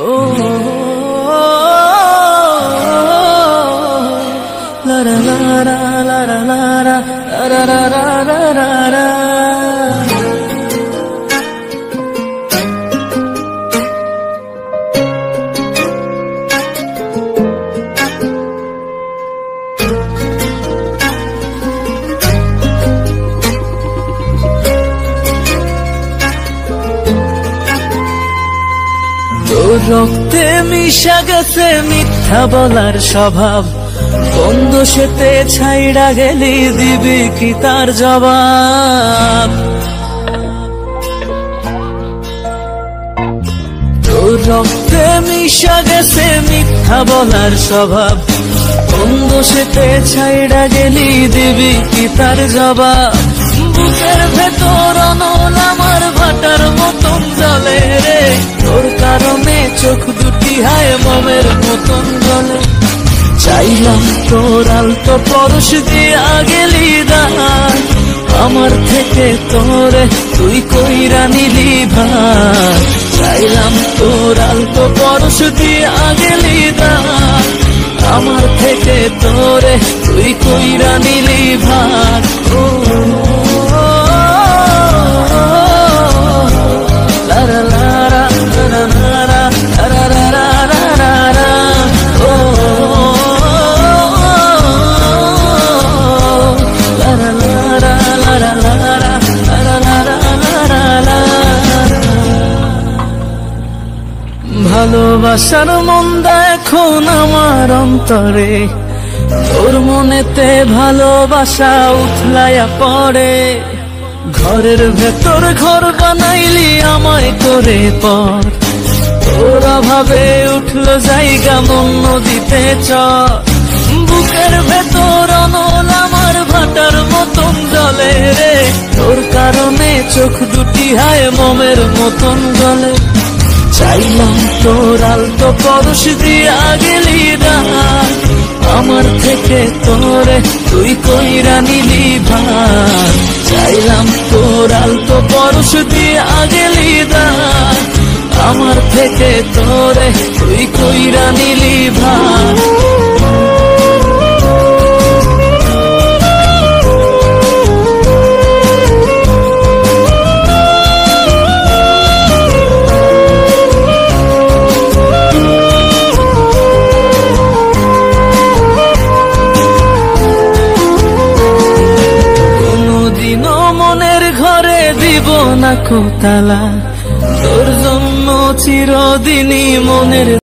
ও লা লা লা লা লা লা লা লা লা লা লা। তোর রক্তে মিশা গেছে মিথ্যা বলার স্বভাব, কোন দোষেতে ছাইড়া গেলি দিবি কি তার জবাব? তোর রক্তে মিশা গেছে মিথ্যা বলার স্বভাব, কোন দোষেতে ছাইড়া গেলি দিবি কি তার জবাব? বুকের ভেতর অনল আমার ভাটার মতন জ্বলে রে, তোর কারণে চোখ দুটি হায় মমের মতন জ্বলে। চাইলাম তোর আলতো পরশ দিয়া গেলি দান, আমার থেকে তোরে তুই কইরা নিলি ভার। চাইলাম তোর আলতো পরশ দিয়া গেলি দান, আমার থেকে তোরে তুই কইরা নিলি ভার। ও ভালোবাসার মন্দা এখন আমার অন্তরে, তোর মনেতে ভালোবাসা উথলাইয়া পড়ে। ঘরের ভেতর ঘর বানাইলি আমায় করে পর, তোর অভাবে উঠলো জায়গা মন নদীতে চর। বুকের ভেতর অনল আমার ভাটার মতন জ্বলে রে, তোর কারণে চোখ দুটি হায় মমের মতন জ্বলে। চাইলাম তোর আলতো পরশ দিয়া গেলি দান, আমার থেকে তোরে তুই কইরা নিলি ভার। চাইলাম তোর আলতো পরশ দিয়া গেলি দান, আমার থেকে তোরে তুই কইরা নিলি ভার। না কোতালা, তোর জন্য চিরদিনই মনের